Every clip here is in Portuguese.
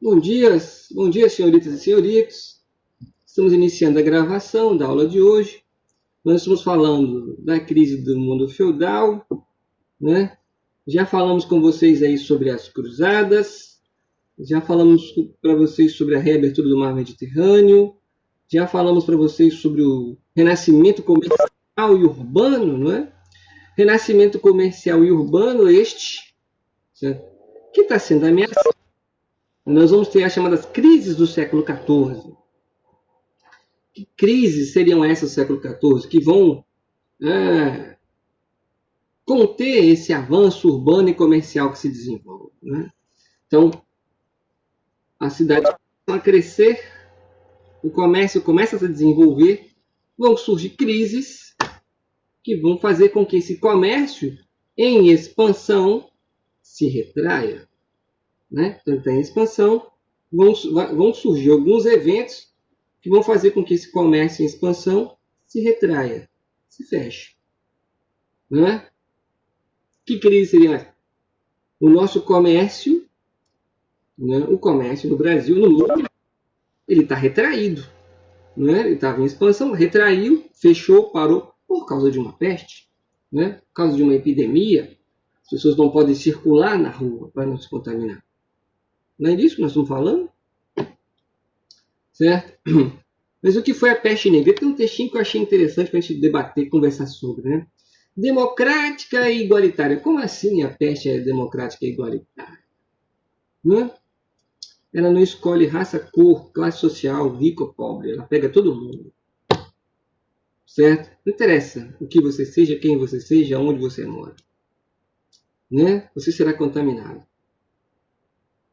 Bom dia, senhoritas e senhoritos. Estamos iniciando a gravação da aula de hoje. Nós estamos falando da crise do mundo feudal, né? Já falamos com vocês aí sobre as cruzadas, já falamos para vocês sobre a reabertura do mar Mediterrâneo, já falamos para vocês sobre o renascimento comercial e urbano, não é? Renascimento comercial e urbano certo? Que está sendo ameaçado. Nós vamos ter as chamadas crises do século XIV. Que crises seriam essas do século XIV que vão conter esse avanço urbano e comercial que se desenvolve, né? Então, a cidade começa a crescer, o comércio começa a se desenvolver, vão surgir crises que vão fazer com que esse comércio em expansão se retraia, né? Então, está em expansão, vão surgir alguns eventos que vão fazer com que esse comércio em expansão se retraia, se feche. Não é? Que crise seria essa? O nosso comércio, né? O comércio no Brasil, no mundo, ele está retraído. Não é? Ele estava em expansão, retraiu, fechou, parou por causa de uma peste, né? Por causa de uma epidemia. As pessoas não podem circular na rua para não se contaminar. Não é disso que nós estamos falando? Certo? Mas o que foi a peste negra? Tem um textinho que eu achei interessante para a gente debater, conversar sobre, né? Democrática e igualitária. Como assim a peste é democrática e igualitária? Não? Ela não escolhe raça, cor, classe social, rico ou pobre. Ela pega todo mundo. Certo? Não interessa o que você seja, quem você seja, onde você mora. Né? Você será contaminado.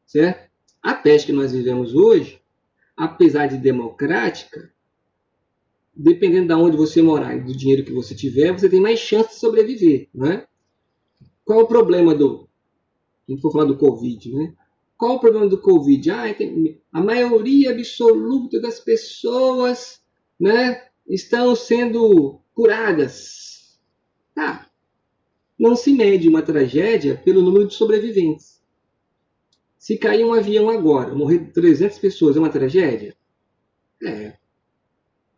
Certo? A peste que nós vivemos hoje, apesar de democrática, dependendo de onde você morar e do dinheiro que você tiver, você tem mais chance de sobreviver, né? Qual é o problema do... A gente for falar do Covid, né? Qual é o problema do Covid? A maioria absoluta das pessoas, né, estão sendo curadas. Tá. Não se mede uma tragédia pelo número de sobreviventes. Se cair um avião agora, morrer 300 pessoas, é uma tragédia? É.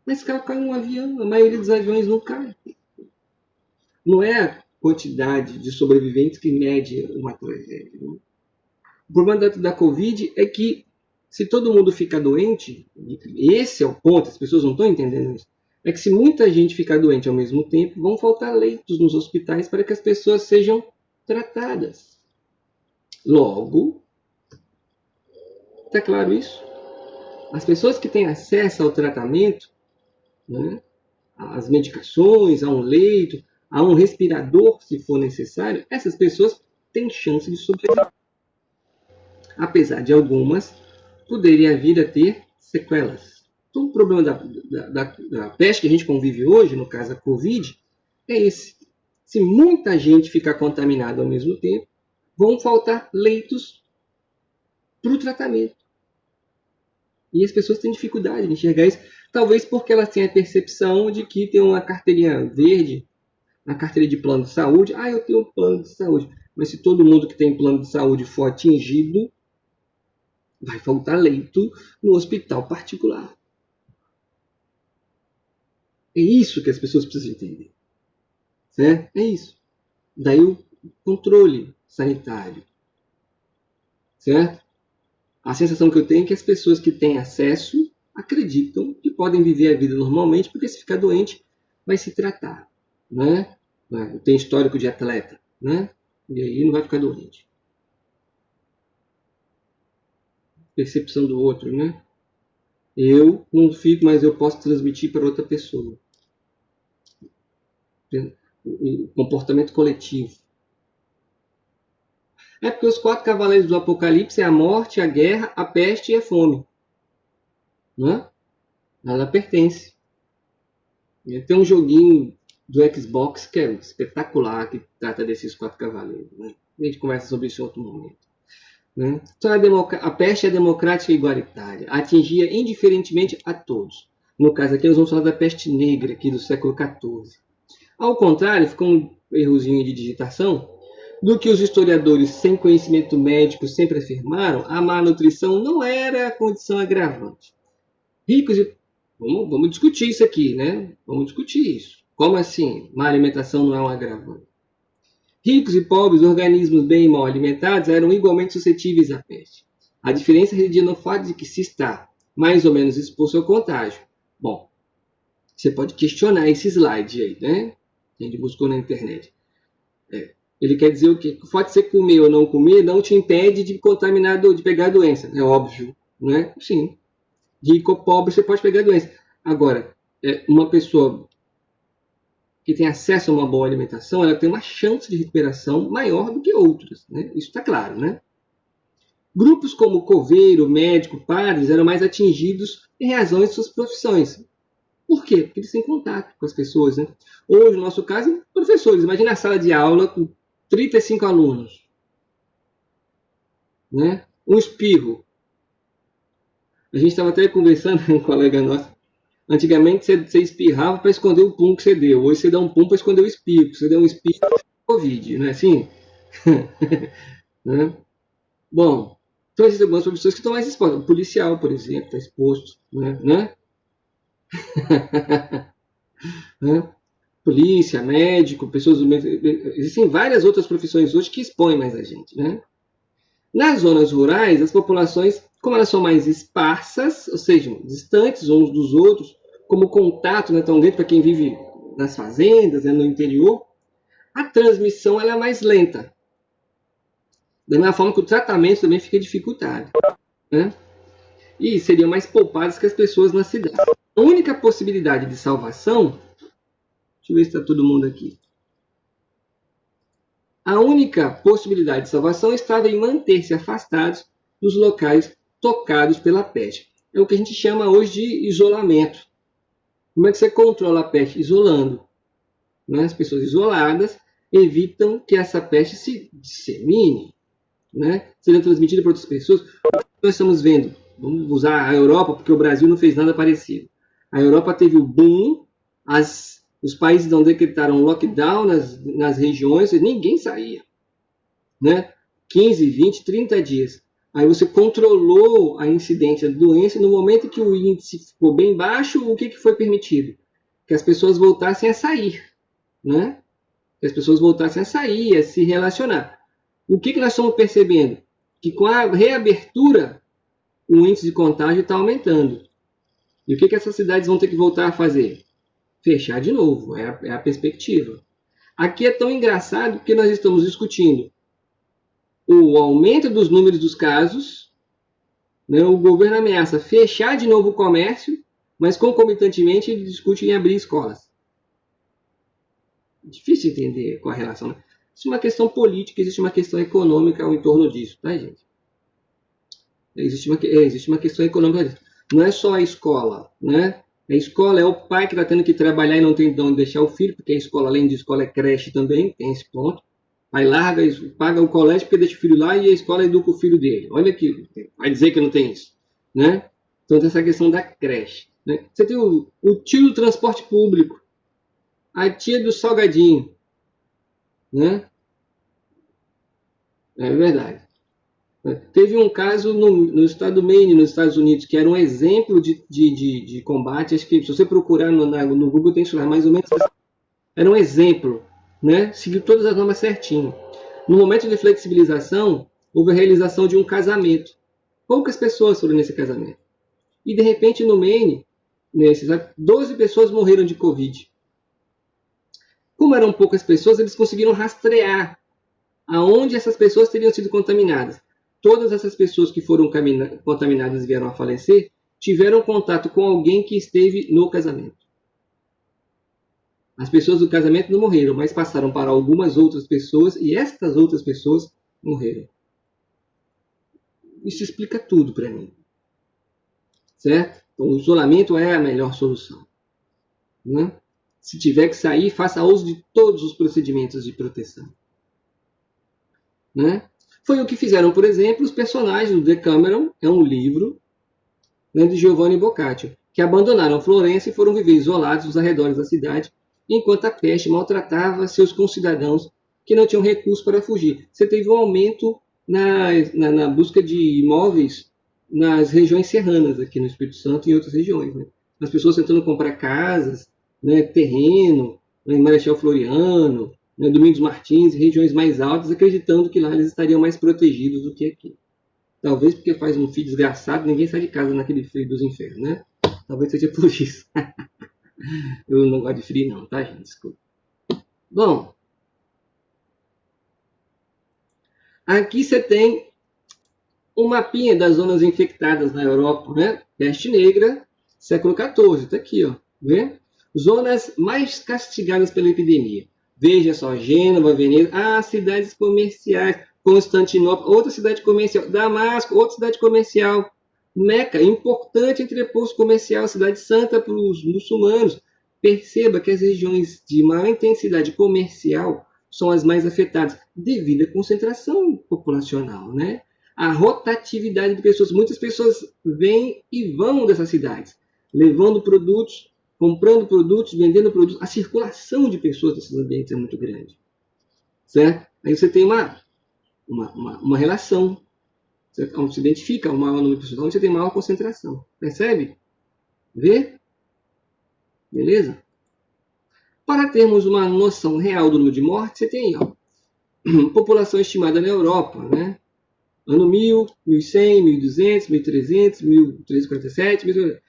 Mas cai um avião, a maioria dos aviões não cai. Não é a quantidade de sobreviventes que mede uma tragédia. Né? O problema da Covid é que se todo mundo ficar doente, esse é o ponto, as pessoas não estão entendendo isso, é que se muita gente ficar doente ao mesmo tempo, vão faltar leitos nos hospitais para que as pessoas sejam tratadas. Logo, está claro isso? As pessoas que têm acesso ao tratamento, né, às medicações, a um leito, a um respirador, se for necessário, essas pessoas têm chance de sobreviver. Apesar de algumas poderem vir a ter sequelas. Então, o problema da peste que a gente convive hoje, no caso a Covid, é esse. Se muita gente ficar contaminada ao mesmo tempo, vão faltar leitos para o tratamento. E as pessoas têm dificuldade de enxergar isso, talvez porque elas têm a percepção de que tem uma carteirinha verde, na carteira de plano de saúde. Eu tenho um plano de saúde. Mas se todo mundo que tem plano de saúde for atingido, vai faltar leito no hospital particular. É isso que as pessoas precisam entender. Certo? É isso. Daí o controle sanitário. Certo? A sensação que eu tenho é que as pessoas que têm acesso acreditam que podem viver a vida normalmente, porque se ficar doente, vai se tratar. Né? Tem histórico de atleta. Né? E aí não vai ficar doente. Percepção do outro, né? Eu não fico, mas eu posso transmitir para outra pessoa. O comportamento coletivo. É porque os 4 cavaleiros do Apocalipse é a morte, a guerra, a peste e a fome. Não é? Ela pertence. Tem um joguinho do Xbox que é espetacular, que trata desses 4 cavaleiros. Né? A gente conversa sobre isso em outro momento. Né? Então, a peste é democrática e igualitária. Atingia indiferentemente a todos. No caso aqui, nós vamos falar da peste negra, aqui do século XIV. Ao contrário, ficou um errozinho de digitação. do que os historiadores sem conhecimento médico sempre afirmaram, a má nutrição não era a condição agravante. Ricos e... Vamos discutir isso aqui, né? Vamos discutir isso. Como assim? Má alimentação não é um agravante? Ricos e pobres, organismos bem e mal alimentados, eram igualmente suscetíveis à peste. A diferença residia no fato de que se está mais ou menos exposto ao contágio. Bom, você pode questionar esse slide aí, né? A gente buscou na internet. Ele quer dizer o quê? O fato de você comer ou não comer não te impede de contaminar, de pegar a doença. É óbvio, né? Sim. Rico ou pobre, você pode pegar a doença. Agora, uma pessoa que tem acesso a uma boa alimentação, ela tem uma chance de recuperação maior do que outras, né? Isso está claro, né? Grupos como coveiro, médico, padres eram mais atingidos em razão de suas profissões. Por quê? Porque eles têm contato com as pessoas, né? Hoje, no nosso caso, professores. Imagina a sala de aula com 35 alunos, né? Um espirro. A gente estava até conversando com um colega nosso. Antigamente você espirrava para esconder o pum que você deu. Hoje você dá um pum para esconder o espirro. Você deu um espirro para Covid, não é assim? Né? Bom, então existem algumas profissões que estão mais expostas. O policial, por exemplo, está exposto. Né? Né? Polícia, médico, pessoas do meio. Existem várias outras profissões hoje que expõem mais a gente. Né? Nas zonas rurais, as populações, como elas são mais esparsas, ou seja, distantes uns dos outros, como o contato não é tão grande para quem vive nas fazendas, né, no interior, a transmissão ela é mais lenta. Da mesma forma que o tratamento também fica dificultado. Né? E seriam mais poupadas que as pessoas na cidade. A única possibilidade de salvação... Deixa eu ver se está todo mundo aqui. A única possibilidade de salvação estava em manter-se afastados dos locais tocados pela peste. É o que a gente chama hoje de isolamento. Como é que você controla a peste? Isolando. Né? As pessoas isoladas evitam que essa peste se dissemine, né? Sendo transmitida para outras pessoas. O que nós estamos vendo? Vamos usar a Europa, porque o Brasil não fez nada parecido. A Europa teve o boom, os países não decretaram lockdown nas regiões, e ninguém saía. Né? 15, 20, 30 dias. Aí você controlou a incidência da doença, e no momento que o índice ficou bem baixo, o que foi permitido? Que as pessoas voltassem a sair. Né? Que as pessoas voltassem a sair, a se relacionar. O que nós estamos percebendo? Que com a reabertura, o índice de contágio está aumentando. E o que essas cidades vão ter que voltar a fazer? Fechar de novo, é a perspectiva. Aqui é tão engraçado que nós estamos discutindo o aumento dos números dos casos, né? O governo ameaça fechar de novo o comércio, mas concomitantemente ele discute em abrir escolas. Difícil entender qual a relação. Né? Existe uma questão política, existe uma questão econômica ao entorno disso, tá, gente? Existe uma questão econômica disso. Não é só a escola, né? A escola é o pai que está tendo que trabalhar e não tem de onde deixar o filho, porque a escola, além de escola, é creche também, tem esse ponto. Aí larga, paga o colégio porque deixa o filho lá e a escola educa o filho dele. Olha aqui, vai dizer que não tem isso, né? Então tem essa questão da creche. Né? Você tem o tio do transporte público, a tia do salgadinho, né? É verdade. Teve um caso no estado do Maine, nos Estados Unidos, que era um exemplo de combate. Acho que se você procurar no Google tem isso lá, mais ou menos. Era um exemplo, né? Seguiu todas as normas certinho. No momento de flexibilização, houve a realização de um casamento. Poucas pessoas foram nesse casamento. E de repente no Maine, 12 pessoas morreram de Covid. Como eram poucas pessoas, eles conseguiram rastrear aonde essas pessoas teriam sido contaminadas. Todas essas pessoas que foram contaminadas e vieram a falecer tiveram contato com alguém que esteve no casamento. As pessoas do casamento não morreram, mas passaram para algumas outras pessoas e estas outras pessoas morreram. Isso explica tudo para mim. Certo? Então, o isolamento é a melhor solução. Né? Se tiver que sair, faça uso de todos os procedimentos de proteção. Né? Foi o que fizeram, por exemplo, os personagens do Decameron, é um livro, né, de Giovanni Boccaccio, que abandonaram Florença e foram viver isolados nos arredores da cidade, enquanto a peste maltratava seus concidadãos que não tinham recursos para fugir. Você teve um aumento na busca de imóveis nas regiões serranas, aqui no Espírito Santo e em outras regiões. Né? As pessoas tentando comprar casas, né, terreno, né, em Marechal Floriano, né, Domingos Martins, regiões mais altas, acreditando que lá eles estariam mais protegidos do que aqui. Talvez porque faz um frio desgraçado, ninguém sai de casa naquele frio dos infernos, né? Talvez seja por isso. Eu não gosto de frio não, tá, gente? Desculpa. Bom, aqui você tem um mapinha das zonas infectadas na Europa, né? Peste negra, século XIV, tá aqui, ó. Vê? Zonas mais castigadas pela epidemia. Veja só, Gênova, Veneza, cidades comerciais, Constantinopla, outra cidade comercial, Damasco, outra cidade comercial, Meca, importante entreposto comercial, cidade santa para os muçulmanos. Perceba que as regiões de maior intensidade comercial são as mais afetadas, devido à concentração populacional, né? A rotatividade de pessoas. Muitas pessoas vêm e vão dessas cidades, levando produtos, comprando produtos, vendendo produtos. A circulação de pessoas nesses ambientes é muito grande. Certo? Aí você tem uma relação. Onde se identifica o maior número de pessoas, onde você tem maior concentração. Percebe? Vê? Beleza? Para termos uma noção real do número de mortes, você tem ó, população estimada na Europa, né? Ano 1000, 1100, 1200, 1300, 1347, 1800.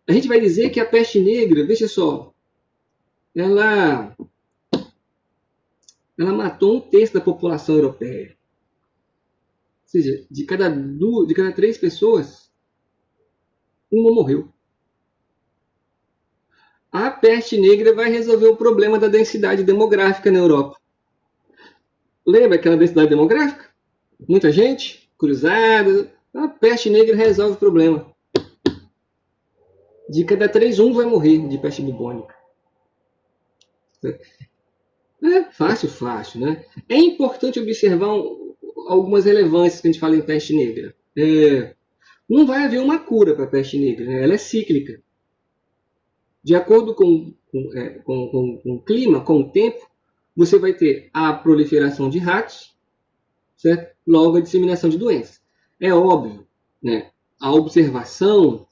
A gente vai dizer que a peste negra, veja só, ela matou 1/3 da população europeia. Ou seja, de cada 3 pessoas, uma morreu. A peste negra vai resolver o problema da densidade demográfica na Europa. Lembra aquela densidade demográfica? Muita gente, cruzada. A peste negra resolve o problema. De cada 3, um vai morrer de peste bubônica. É fácil, né? É importante observar algumas relevâncias que a gente fala em peste negra. Não vai haver uma cura para a peste negra, né? Ela é cíclica. De acordo com o clima, com o tempo, você vai ter a proliferação de ratos, certo? Logo a disseminação de doenças. É óbvio, né? A observação,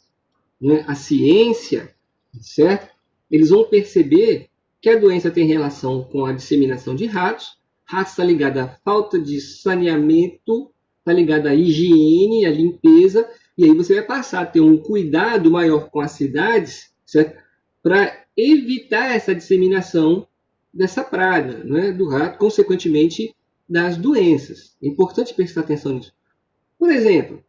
né? A ciência, certo? Eles vão perceber que a doença tem relação com a disseminação de ratos. Ratos está ligado à falta de saneamento, está ligado à higiene, à limpeza, e aí você vai passar a ter um cuidado maior com as cidades, certo? Para evitar essa disseminação dessa praga, né, do rato, consequentemente das doenças. É importante prestar atenção nisso. Por exemplo,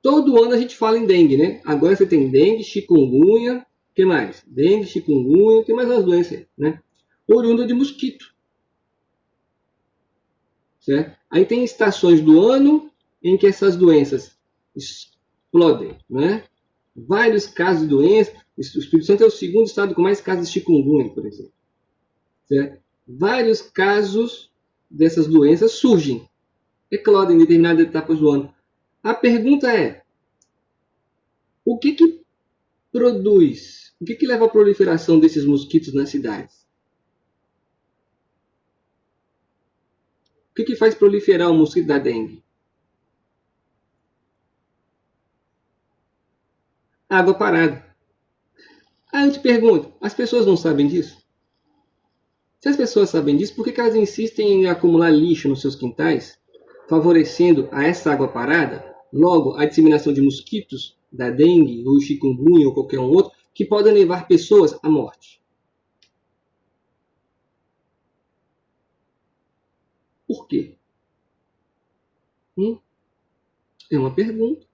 todo ano a gente fala em dengue, né? Agora você tem dengue, chikungunya, o que mais? Dengue, chikungunya, tem mais umas doenças, né? Oriunda de mosquito. Certo? Aí tem estações do ano em que essas doenças explodem, né? Vários casos de doença. O Espírito Santo é o segundo estado com mais casos de chikungunya, por exemplo. Certo? Vários casos dessas doenças surgem, eclodem em determinadas etapas do ano. A pergunta é, o que produz, o que leva à proliferação desses mosquitos nas cidades? O que faz proliferar o mosquito da dengue? Água parada. Aí eu te pergunto, as pessoas não sabem disso? Se as pessoas sabem disso, por que elas insistem em acumular lixo nos seus quintais, favorecendo a essa água parada, logo a disseminação de mosquitos da dengue, ou chikungunya, ou qualquer um outro, que podem levar pessoas à morte? Por quê? É uma pergunta.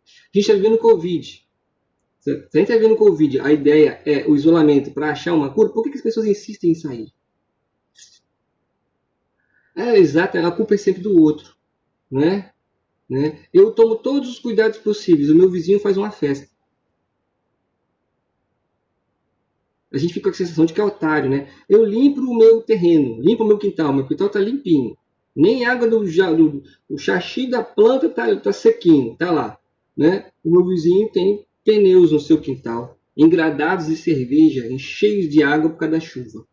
A gente está vivendo Covid. Se a gente está vivendo Covid, a ideia é o isolamento para achar uma cura, por que as pessoas insistem em sair? Exato, a culpa é sempre do outro. Né? Eu tomo todos os cuidados possíveis, o meu vizinho faz uma festa. A gente fica com a sensação de que é otário, né? Eu limpo o meu terreno, limpo o meu quintal está limpinho. Nem água do xaxi da planta tá sequinho, tá lá. Né? O meu vizinho tem pneus no seu quintal. engradados de cerveja, cheios de água por causa da chuva.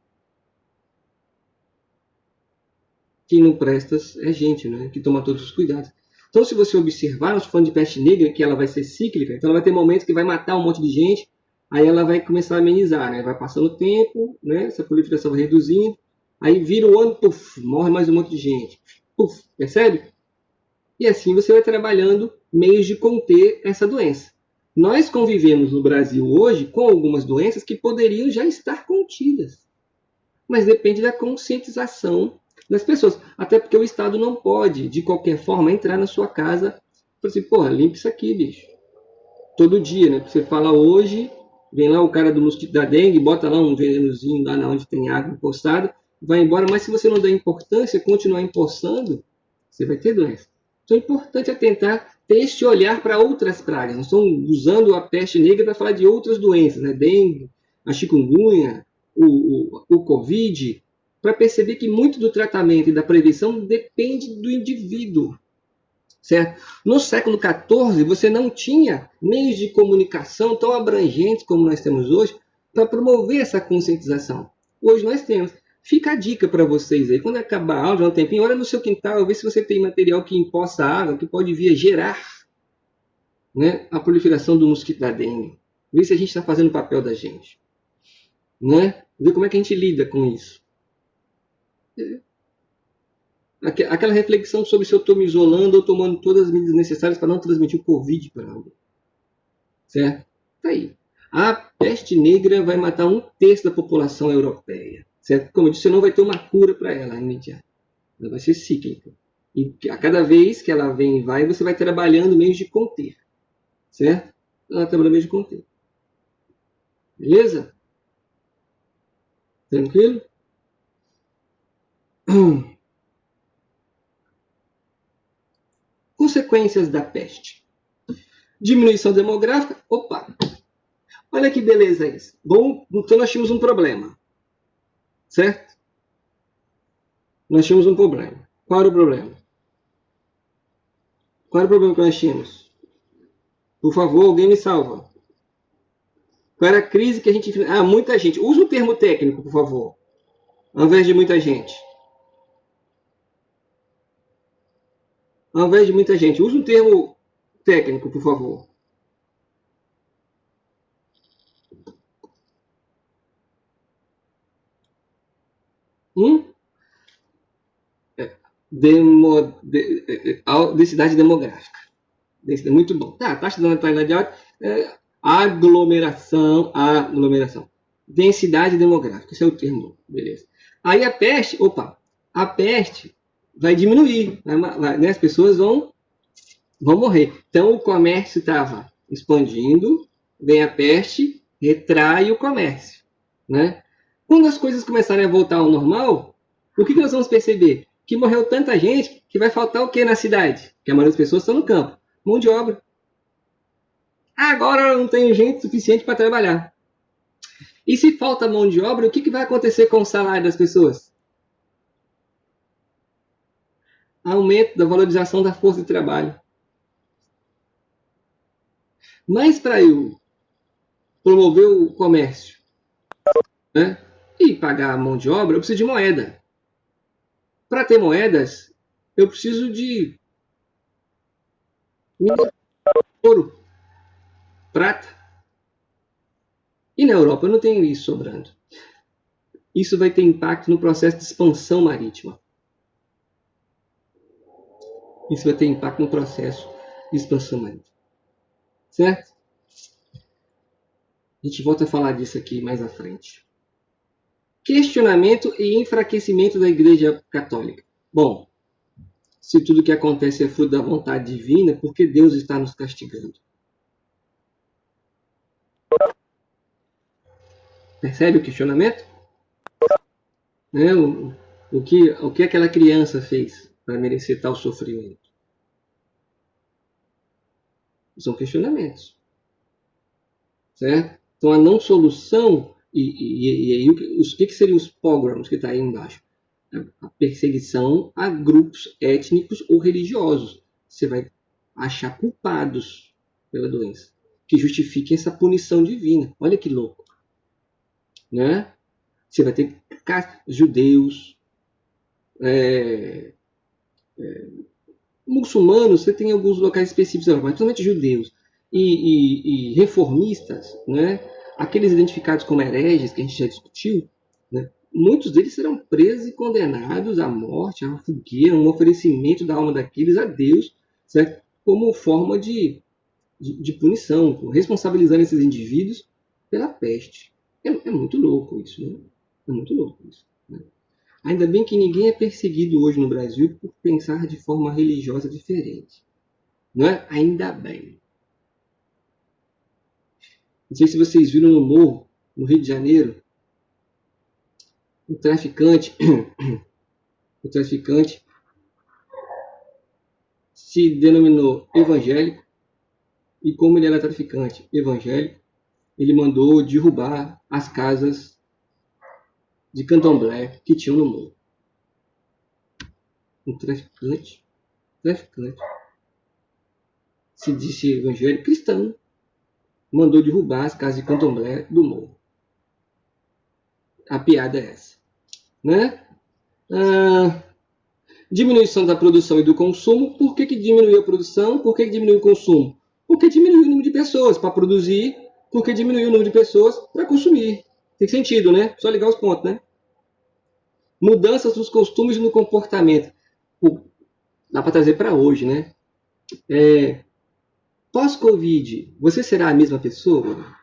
Quem não presta é gente, né? Que toma todos os cuidados. Então, se você observar, nós falando de peste negra, que ela vai ser cíclica, então ela vai ter momentos que vai matar um monte de gente, aí ela vai começar a amenizar, né? Vai passando o tempo, né? Essa proliferação vai reduzindo, aí vira o ano, puf, morre mais um monte de gente. Puf, percebe? E assim você vai trabalhando meios de conter essa doença. Nós convivemos no Brasil hoje com algumas doenças que poderiam já estar contidas, mas depende da conscientização das pessoas. Até porque o Estado não pode, de qualquer forma, entrar na sua casa e falar assim, porra, limpa isso aqui, bicho. Todo dia, né? Você fala hoje, vem lá o cara do mosquito da dengue, bota lá um venenozinho lá onde tem água encostada, vai embora, mas se você não der importância, continuar empoçando, você vai ter doença. Então, o importante é tentar ter este olhar para outras pragas. Nós estamos usando a peste negra para falar de outras doenças, né? Dengue, a chikungunya, o Covid, para perceber que muito do tratamento e da prevenção depende do indivíduo. Certo? No século XIV, você não tinha meios de comunicação tão abrangentes como nós temos hoje para promover essa conscientização. Hoje nós temos. Fica a dica para vocês aí. Quando acabar a aula, um tempinho, olha no seu quintal, vê se você tem material que empoça água, que pode vir a gerar, né, a proliferação do mosquito da dengue. Vê se a gente está fazendo o papel da gente. Né? Ver como é que a gente lida com isso. Aquela reflexão sobre se eu estou me isolando ou tomando todas as medidas necessárias para não transmitir o Covid para alguém. Certo? Tá aí. A peste negra vai matar 1/3 da população europeia. Certo? Como eu disse, você não vai ter uma cura para ela imediata. Ela vai ser cíclica. E a cada vez que ela vem e vai, você vai trabalhando meios de conter. Certo? Ela trabalha meios de conter. Beleza? Tranquilo? Consequências da peste. Diminuição demográfica. Opa! Olha que beleza isso. Bom, então nós tínhamos um problema. Certo? Nós tínhamos um problema. Qual era o problema? Qual era o problema que nós tínhamos? Por favor, alguém me salva. Qual era a crise que a gente... Ah, muita gente. Usa o termo técnico, por favor. Ao invés de muita gente. Ao invés de muita gente. Usa um termo técnico, por favor. Densidade demográfica. Muito bom. Tá, taxa de natalidade alta, aglomeração. Densidade demográfica, esse é o termo. Beleza. Aí a peste vai diminuir, né? As pessoas vão morrer. Então o comércio estava expandindo, vem a peste, retrai o comércio. Né? Quando as coisas começarem a voltar ao normal, o que nós vamos perceber? Que morreu tanta gente que vai faltar o que na cidade? Que a maioria das pessoas estão no campo. Mão de obra. Agora eu não tenho gente suficiente para trabalhar. E se falta mão de obra, o que vai acontecer com o salário das pessoas? Aumento da valorização da força de trabalho. Mas para eu promover o comércio, né, e pagar a mão de obra, eu preciso de moeda. Para ter moedas, eu preciso de ouro, prata. E na Europa eu não tenho isso sobrando. Isso vai ter impacto no processo de expansão marítima. Isso vai ter impacto no processo de expansão marítima. Certo? A gente volta a falar disso aqui mais à frente. Questionamento e enfraquecimento da Igreja Católica. Bom, se tudo que acontece é fruto da vontade divina, por que Deus está nos castigando? Percebe o questionamento? Né? O que aquela criança fez para merecer tal sofrimento? São questionamentos. Certo? Então, a não solução, e o que seriam os pogroms que está aí embaixo? A perseguição a grupos étnicos ou religiosos. Você vai achar culpados pela doença. que justifiquem essa punição divina. Olha que louco, né? Você vai ter judeus, muçulmanos, você tem alguns locais específicos, mas principalmente judeus e reformistas, né? Aqueles identificados como hereges, que a gente já discutiu, né? Muitos deles serão presos e condenados à morte, à fogueira, um oferecimento da alma daqueles a Deus, certo? Como forma de punição, responsabilizando esses indivíduos pela peste. É muito louco isso, né? É muito louco isso. Né? Ainda bem que ninguém é perseguido hoje no Brasil por pensar de forma religiosa diferente. Não é? Ainda bem. Não sei se vocês viram no Morro, no Rio de Janeiro, o traficante se denominou evangélico, e como ele era traficante evangélico, ele mandou derrubar as casas de candomblé que tinham no morro. Um traficante, se disse evangélico cristão, mandou derrubar as casas de candomblé do morro. A piada é essa, né? Diminuição da produção e do consumo. Por que diminuiu a produção? Por que diminuiu o consumo? Porque diminuiu o número de pessoas para produzir, porque diminuiu o número de pessoas para consumir. Tem sentido, né? Só ligar os pontos, né? Mudanças nos costumes e no comportamento. Dá para trazer para hoje, né? Pós-Covid, você será a mesma pessoa?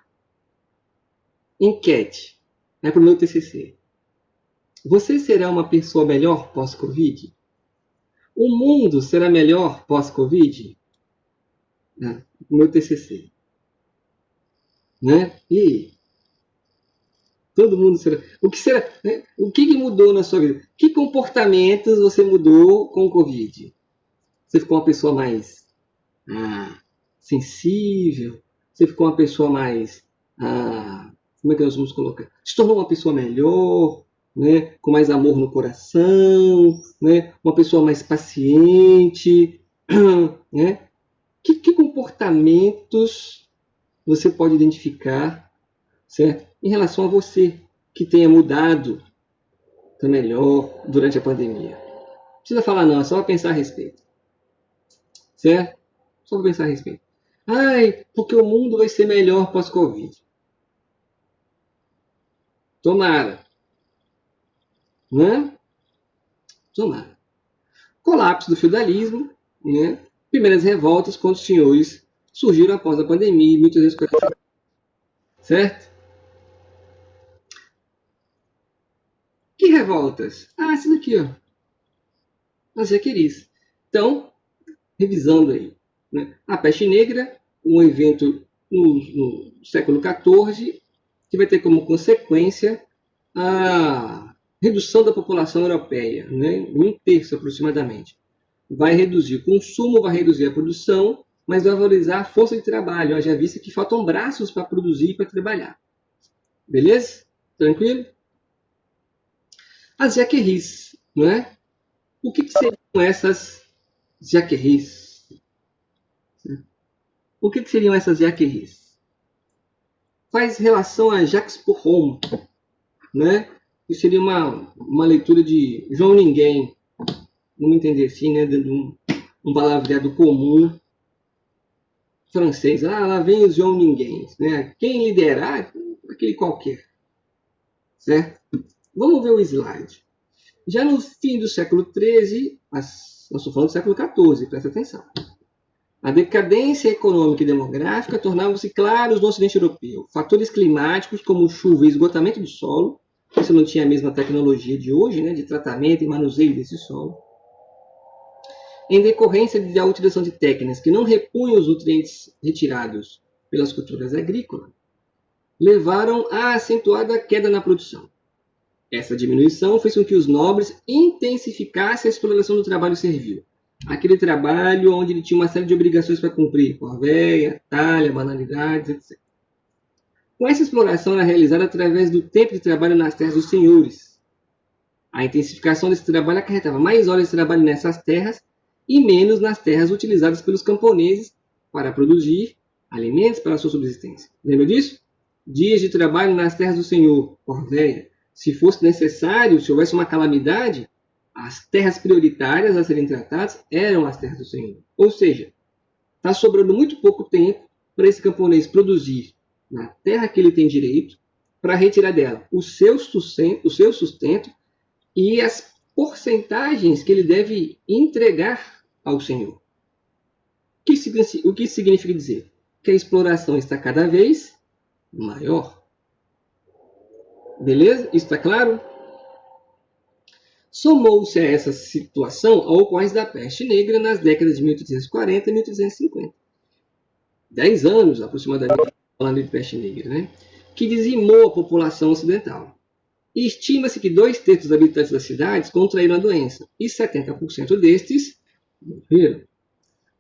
Enquete. É para o meu TCC. Você será uma pessoa melhor pós-Covid? O mundo será melhor pós-Covid? O meu TCC. Né? E todo mundo será. O que será? Né? O que mudou na sua vida? Que comportamentos você mudou com o Covid? Você ficou uma pessoa mais sensível? Você ficou uma pessoa mais. Como é que nós vamos colocar? Se tornou uma pessoa melhor, né? Com mais amor no coração, né? Uma pessoa mais paciente, né? Que comportamentos você pode identificar, certo? Em relação a você que tenha mudado para melhor durante a pandemia. Não precisa falar não, é só pensar a respeito. Certo? Só pensar a respeito. Porque o mundo vai ser melhor pós-Covid. Tomara. Né? Tomara. Colapso do feudalismo, né? Primeiras revoltas contra os senhores surgiram após a pandemia e muitas vezes. Certo? Que revoltas? Essa daqui, ó. As jaqueris. Então, revisando aí. Né? A peste negra, um evento no século XIV, que vai ter como consequência a redução da população europeia, né? Em 1/3 aproximadamente. Vai reduzir o consumo, vai reduzir a produção, mas vai valorizar a força de trabalho. Haja vista que faltam braços para produzir e para trabalhar. Beleza? Tranquilo? As jaqueris, né? O que seriam essas jaqueris? O que seriam essas jaqueris? Faz relação a Jacques Purron, né? Que seria uma leitura de João Ninguém, vamos entender assim, né? De um palavreado comum francês. Lá vem os João Ninguém, né? Quem liderar, aquele qualquer, certo? Vamos ver o slide. Já no fim do século XIII, nós estamos falando do século XIV, presta atenção. A decadência econômica e demográfica tornavam-se claros no Ocidente Europeu. Fatores climáticos como chuva e esgotamento do solo, você não tinha a mesma tecnologia de hoje, né, de tratamento e manuseio desse solo, em decorrência da utilização de técnicas que não repunham os nutrientes retirados pelas culturas agrícolas, levaram a acentuada queda na produção. Essa diminuição fez com que os nobres intensificassem a exploração do trabalho servil. Aquele trabalho onde ele tinha uma série de obrigações para cumprir, corvéia, talha, banalidades, etc. Com essa exploração era realizada através do tempo de trabalho nas terras dos senhores. A intensificação desse trabalho acarretava mais horas de trabalho nessas terras e menos nas terras utilizadas pelos camponeses para produzir alimentos para a sua subsistência. Lembra disso? Dias de trabalho nas terras do Senhor, Corvéia. Se fosse necessário, se houvesse uma calamidade, as terras prioritárias a serem tratadas eram as terras do Senhor. Ou seja, está sobrando muito pouco tempo para esse camponês produzir na terra que ele tem direito, para retirar dela o seu sustento e as porcentagens que ele deve entregar ao Senhor. O que significa dizer? Que a exploração está cada vez maior. Beleza? Isso está claro? Somou-se a essa situação a ocorrência da peste negra nas décadas de 1340 e 1350. 10 anos, aproximadamente, falando de peste negra, né? Que dizimou a população ocidental. E estima-se que 2/3 dos habitantes das cidades contraíram a doença, e 70% destes morreram.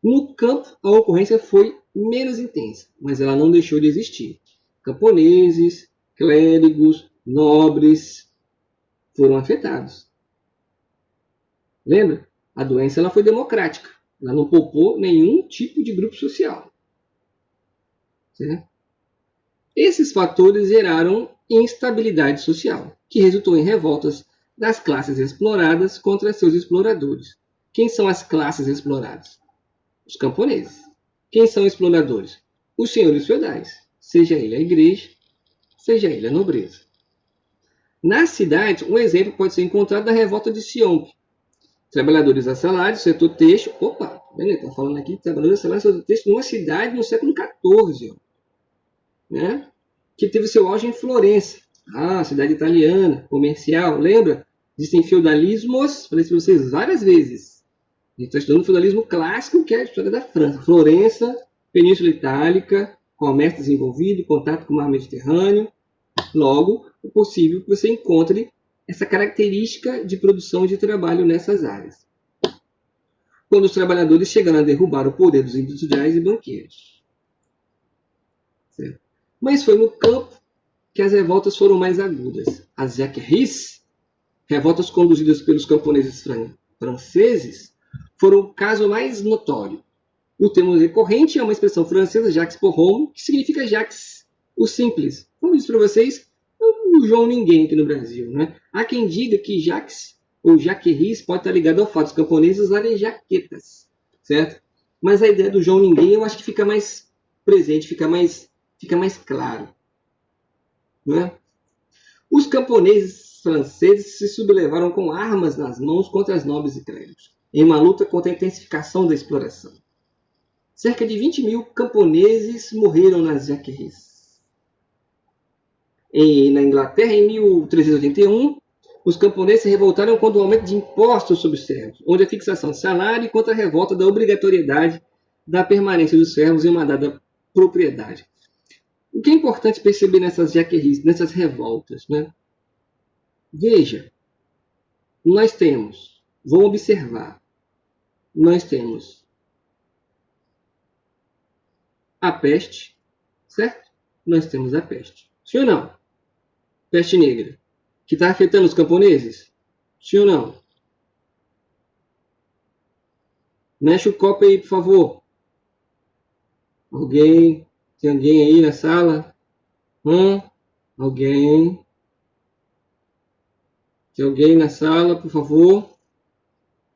No campo, a ocorrência foi menos intensa, mas ela não deixou de existir. Camponeses, clérigos, nobres foram afetados. Lembra? A doença ela foi democrática. Ela não poupou nenhum tipo de grupo social. Certo? Esses fatores geraram instabilidade social, que resultou em revoltas das classes exploradas contra seus exploradores. Quem são as classes exploradas? Os camponeses. Quem são exploradores? Os senhores feudais, seja ele a igreja, seja ele a nobreza. Nas cidades, um exemplo pode ser encontrado na revolta de Sion. Trabalhadores assalados, setor têxtil. Opa, está falando aqui de trabalhadores assalados, setor têxtil, numa cidade no século XIV. Né? Que teve seu auge em Florença. Cidade italiana, comercial, lembra? Existem feudalismos, falei isso para vocês várias vezes. A gente está estudando o feudalismo clássico, que é a história da França. Florença, Península Itálica, comércio desenvolvido, contato com o mar Mediterrâneo. Logo, é possível que você encontre essa característica de produção e de trabalho nessas áreas. Quando os trabalhadores chegaram a derrubar o poder dos industriais e banqueiros. Certo? Mas foi no campo que as revoltas foram mais agudas. As jacqueries, revoltas conduzidas pelos camponeses franceses, foram o caso mais notório. O termo recorrente é uma expressão francesa, Jacques pour homme, que significa Jacques, o simples. Como eu disse para vocês, o João Ninguém aqui no Brasil. Né? Há quem diga que Jacques ou jacqueries pode estar ligado ao fato dos camponeses usarem jaquetas. Certo? Mas a ideia do João Ninguém eu acho que fica mais presente, fica mais claro. Né? Os camponeses franceses se sublevaram com armas nas mãos contra as nobres e clérigos, em uma luta contra a intensificação da exploração. Cerca de 20 mil camponeses morreram nas jacqueries. Na Inglaterra, em 1381, os camponeses se revoltaram contra o aumento de impostos sobre os servos, onde a fixação de salário e contra a revolta da obrigatoriedade da permanência dos servos em uma dada propriedade. O que é importante perceber nessas jacqueries, nessas revoltas? Né? Veja, nós temos, vamos observar, nós temos a peste, certo? Nós temos a peste. Sim ou não? Peste negra. Que está afetando os camponeses? Sim ou não? Mexe o copo aí, por favor. Alguém? Tem alguém aí na sala? Alguém? Tem alguém na sala, por favor?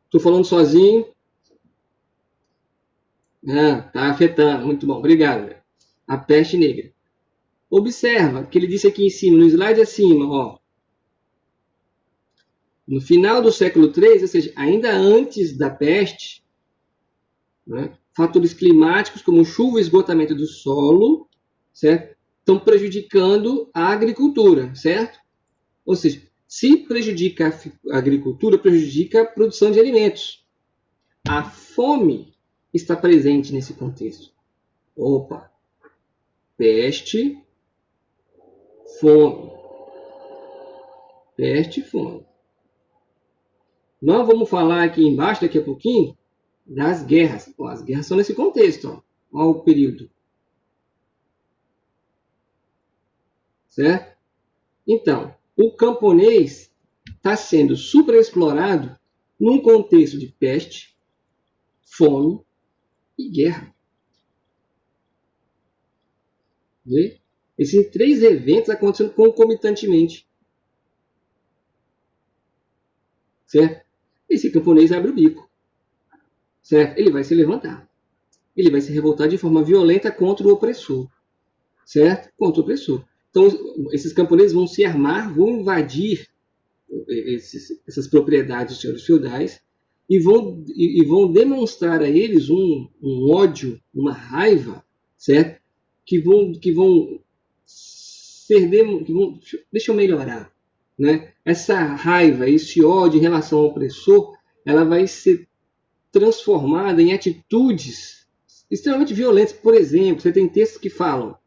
Estou falando sozinho? Está afetando. Muito bom. Obrigado. A peste negra. Observa que ele disse aqui em cima, no slide acima, ó. No final do século III, ou seja, ainda antes da peste, né, fatores climáticos como chuva e esgotamento do solo, certo? Estão prejudicando a agricultura, certo? Ou seja, se prejudica a agricultura, prejudica a produção de alimentos. A fome está presente nesse contexto. Opa! Peste, fome. Peste e fome. Nós vamos falar aqui embaixo, daqui a pouquinho, das guerras. As guerras são nesse contexto. Olha o período. Certo? Então, o camponês está sendo superexplorado num contexto de peste, fome e guerra. Vê? Esses 3 eventos acontecendo concomitantemente. Certo? Esse camponês abre o bico. Certo? Ele vai se levantar. Ele vai se revoltar de forma violenta contra o opressor. Certo? Contra o opressor. Então, esses camponeses vão se armar, vão invadir essas propriedades dos senhores feudais e vão demonstrar a eles um ódio, uma raiva, certo? Que vão ser deixa eu melhorar, né? Essa raiva, esse ódio em relação ao opressor, ela vai ser transformada em atitudes extremamente violentas. Por exemplo, você tem textos que falam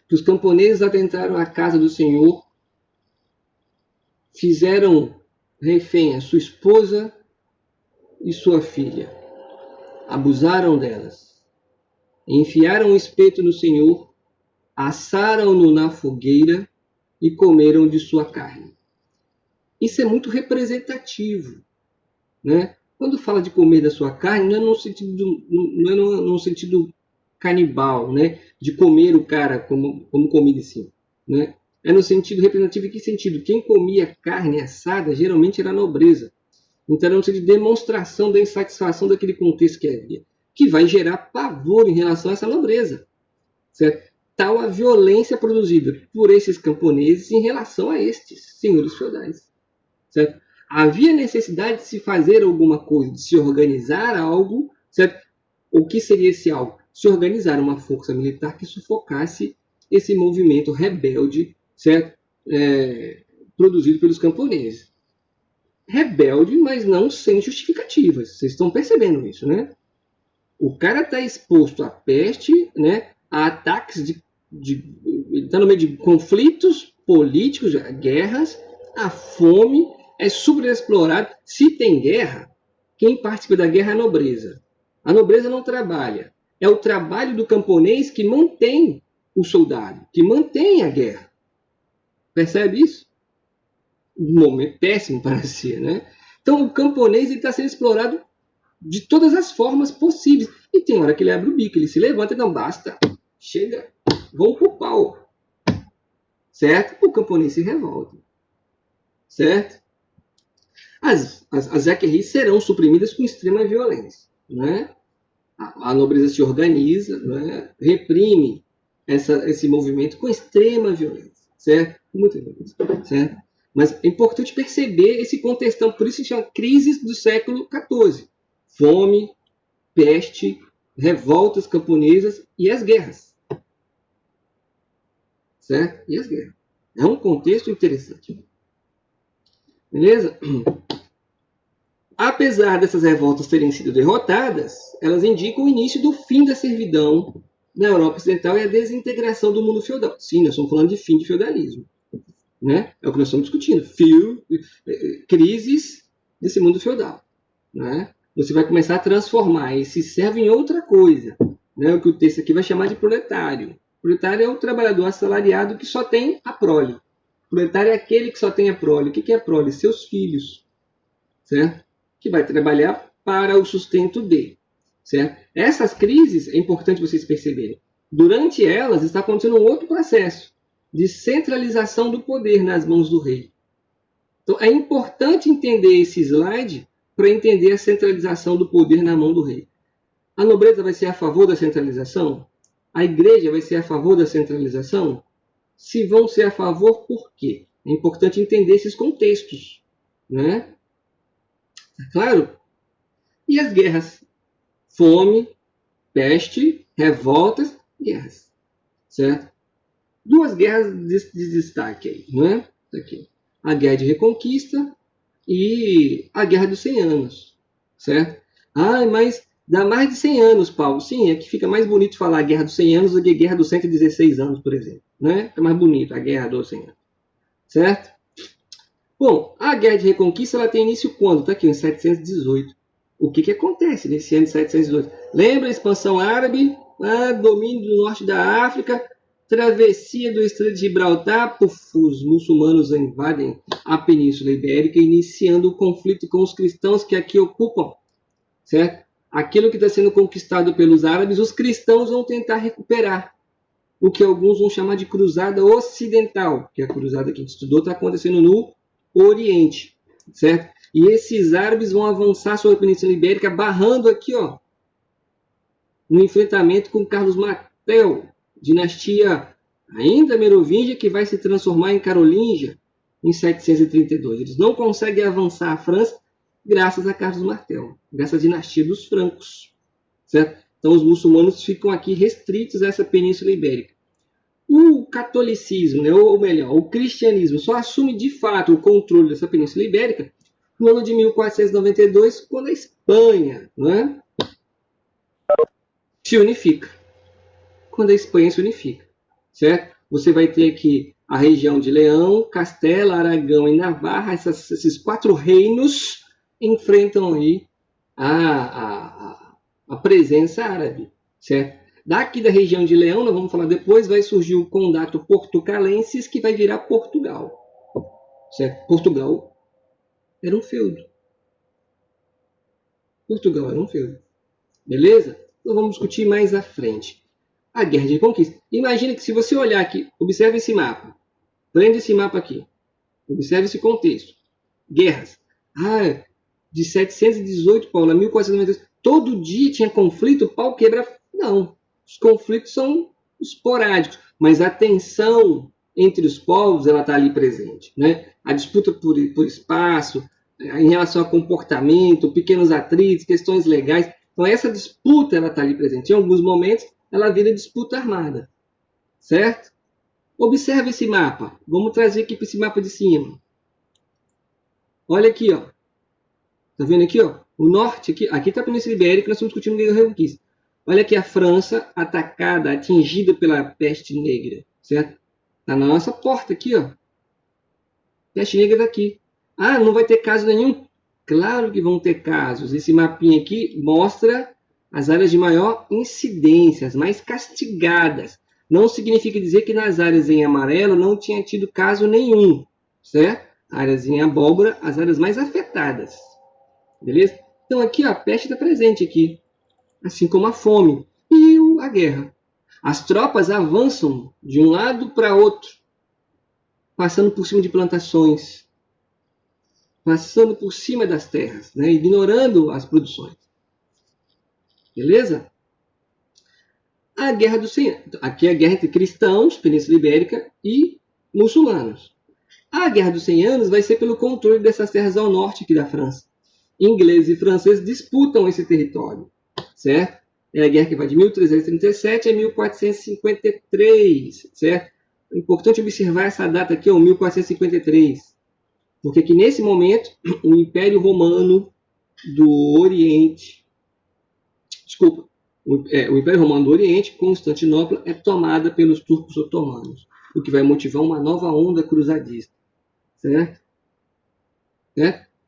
que os camponeses adentraram a casa do Senhor, fizeram refém a sua esposa e sua filha, abusaram delas, enfiaram o espeto no Senhor, assaram-no na fogueira e comeram de sua carne. Isso é muito representativo, né? Quando fala de comer da sua carne, não é num sentido canibal, né? De comer o cara como comida assim, né? É no sentido representativo. Em que sentido? Quem comia carne assada geralmente era nobreza. Então era um sentido de demonstração da insatisfação daquele contexto que havia, que vai gerar pavor em relação a essa nobreza, certo? Tal a violência produzida por esses camponeses em relação a estes senhores feudais, certo? Havia necessidade de se fazer alguma coisa, de se organizar algo, certo? O que seria esse algo? Se organizar uma força militar que sufocasse esse movimento rebelde, certo? Produzido pelos camponeses. Rebelde, mas não sem justificativas. Vocês estão percebendo isso, né? O cara está exposto à peste, né? A ataques ele está no meio de conflitos políticos, guerras, a fome, é superexplorado. Se tem guerra, quem participa da guerra é a nobreza. A nobreza não trabalha. É o trabalho do camponês que mantém o soldado, que mantém a guerra. Percebe isso? Um momento péssimo para ser, né? Então o camponês está sendo explorado de todas as formas possíveis. E tem hora que ele abre o bico, ele se levanta e não basta. Chega, vamos pro pau. Certo? O camponês se revolta. Certo? As jaquerris serão suprimidas com extrema violência. Né? A nobreza se organiza, né? Reprime esse movimento com extrema violência. Certo? Muita violência. Certo? Mas é importante perceber esse contextão, por isso se chama crises do século XIV. Fome, peste, revoltas camponesas e as guerras. Certo? E as guerras. É um contexto interessante. Beleza? Apesar dessas revoltas terem sido derrotadas, elas indicam o início do fim da servidão na Europa Ocidental e a desintegração do mundo feudal. Sim, nós estamos falando de fim de feudalismo. Né? É o que nós estamos discutindo. Crises desse mundo feudal. Né? Você vai começar a transformar esse servo em outra coisa. Né? O que o texto aqui vai chamar de proletário. Proletário é o trabalhador assalariado que só tem a prole. Proletário é aquele que só tem a prole. O que é a prole? Seus filhos. Certo? Que vai trabalhar para o sustento dele. Certo? Essas crises, é importante vocês perceberem, durante elas está acontecendo um outro processo de centralização do poder nas mãos do rei. Então é importante entender esse slide para entender a centralização do poder na mão do rei. A nobreza vai ser a favor da centralização? A igreja vai ser a favor da centralização? Se vão ser a favor, por quê? É importante entender esses contextos. Né? Claro? E as guerras? Fome, peste, revoltas, guerras. Certo? Duas guerras de destaque aí, né? Aqui. A Guerra de Reconquista e a Guerra dos 100 Anos. Certo? Ah, mas dá mais de 100 anos, Paulo. Sim, é que fica mais bonito falar a Guerra dos 100 Anos do que a Guerra dos 116 anos, por exemplo. Né? Fica mais bonito a Guerra dos 100 Anos. Certo? Bom, a Guerra de Reconquista ela tem início quando? Está aqui, em 718. O que acontece nesse ano de 718? Lembra a expansão árabe? Domínio do norte da África, travessia do Estreito de Gibraltar, os muçulmanos invadem a Península Ibérica, iniciando o conflito com os cristãos que aqui ocupam. Certo? Aquilo que está sendo conquistado pelos árabes, os cristãos vão tentar recuperar. o que alguns vão chamar de Cruzada Ocidental, que a cruzada que a gente estudou está acontecendo no Oriente, certo? E esses árabes vão avançar sobre a Península Ibérica, barrando aqui, ó, no enfrentamento com Carlos Martel, dinastia ainda merovingia, que vai se transformar em carolíngia em 732. Eles não conseguem avançar a França graças a Carlos Martel, graças à dinastia dos francos, certo? Então os muçulmanos ficam aqui restritos a essa Península Ibérica. O catolicismo, né, ou melhor, o cristianismo, só assume de fato o controle dessa Península Ibérica no ano de 1492, quando a Espanha, né, se unifica. Quando a Espanha se unifica, certo? Você vai ter aqui a região de Leão, Castela, Aragão e Navarra, esses 4 reinos enfrentam aí a presença árabe, certo? Daqui da região de Leão, nós vamos falar depois, vai surgir o Condado Portucalenses, que vai virar Portugal, certo? Portugal era um feudo. Portugal era um feudo. Beleza? Então vamos discutir mais à frente. A Guerra de Conquista. Imagina que se você olhar aqui, observe esse mapa. Prende esse mapa aqui. Observe esse contexto. Guerras. De 718, Paulo, a 1492. Todo dia tinha conflito, pau quebra. Não. Os conflitos são esporádicos. Mas a tensão entre os povos, ela está ali presente, né? A disputa por espaço, em relação a comportamento, pequenos atritos, questões legais. Então, essa disputa está ali presente. Em alguns momentos, ela vira disputa armada. Certo? Observe esse mapa. Vamos trazer aqui para esse mapa de cima. Olha aqui, ó. Tá vendo aqui, ó? O norte, aqui está a Península Ibérica, nós estamos discutindo Guerra Reconquista. Olha aqui a França atacada, atingida pela peste negra. Certo? Está na nossa porta aqui, ó. Peste negra daqui. Não vai ter caso nenhum? Claro que vão ter casos. Esse mapinha aqui mostra as áreas de maior incidência, as mais castigadas. Não significa dizer que nas áreas em amarelo não tinha tido caso nenhum, certo? Áreas em abóbora, as áreas mais afetadas. Beleza? Então aqui ó, a peste está presente aqui, assim como a fome e a guerra. As tropas avançam de um lado para outro, passando por cima de plantações, passando por cima das terras, né? Ignorando as produções. Beleza? A Guerra dos 100 Anos. Aqui é a guerra entre cristãos, Península Ibérica, e muçulmanos. A Guerra dos 100 Anos vai ser pelo controle dessas terras ao norte aqui da França. Ingleses e franceses disputam esse território, certo? É a guerra que vai de 1337 a 1453, certo? É importante observar essa data aqui, 1453, porque aqui nesse momento o Império Romano do Oriente, o Império Romano do Oriente, Constantinopla, é tomada pelos turcos otomanos, o que vai motivar uma nova onda cruzadista, certo?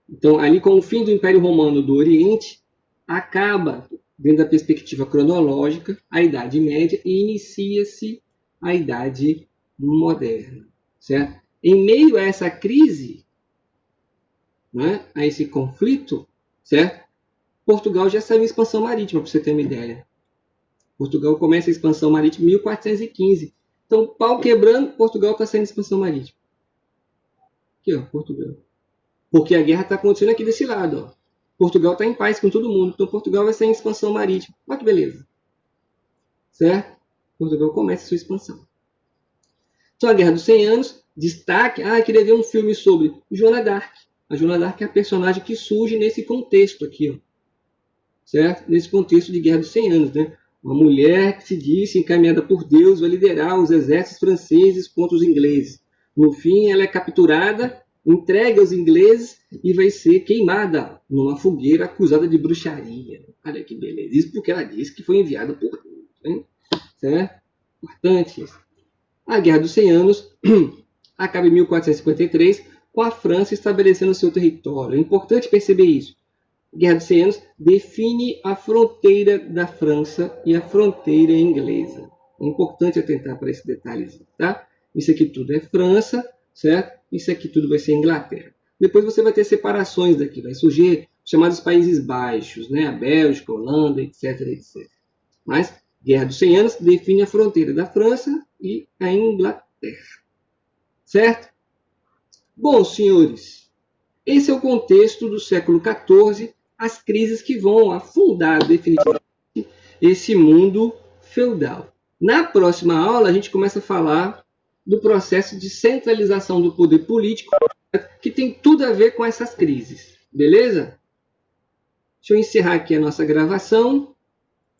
Então, ali com o fim do Império Romano do Oriente, acaba, dentro da perspectiva cronológica, a Idade Média e inicia-se a Idade Moderna, certo? Em meio a essa crise, né, a esse conflito, certo? Portugal já saiu em expansão marítima, para você ter uma ideia. Portugal começa a expansão marítima em 1415. Então, pau quebrando, Portugal está saindo em expansão marítima. Aqui, ó, Portugal. Porque a guerra está acontecendo aqui desse lado, ó. Portugal está em paz com todo mundo, então Portugal vai sair em expansão marítima. Olha que beleza. Certo? Portugal começa a sua expansão. Então, a Guerra dos 100 Anos, destaque, queria ver um filme sobre Joana d'Arc. A Joana d'Arc é a personagem que surge nesse contexto aqui, ó. Certo? Nesse contexto de Guerra dos 100 Anos, né? Uma mulher que se disse encaminhada por Deus vai liderar os exércitos franceses contra os ingleses. No fim, ela é capturada, entregue aos ingleses e vai ser queimada numa fogueira acusada de bruxaria. Olha que beleza. Isso porque ela disse que foi enviada por Deus. Né? Certo? Importante isso. A Guerra dos 100 Anos acaba em 1453, com a França estabelecendo seu território. É importante perceber isso. A Guerra dos 100 Anos define a fronteira da França e a fronteira inglesa. É importante atentar para esse detalhezinho, tá? Isso aqui tudo é França, certo? Isso aqui tudo vai ser Inglaterra. Depois você vai ter separações daqui, vai surgir chamados Países Baixos, né? A Bélgica, a Holanda, etc, etc. Mas Guerra dos 100 Anos define a fronteira da França e a Inglaterra. Certo? Bom, senhores, esse é o contexto do século XIV, as crises que vão afundar definitivamente esse mundo feudal. Na próxima aula, a gente começa a falar do processo de centralização do poder político, que tem tudo a ver com essas crises. Beleza? Deixa eu encerrar aqui a nossa gravação.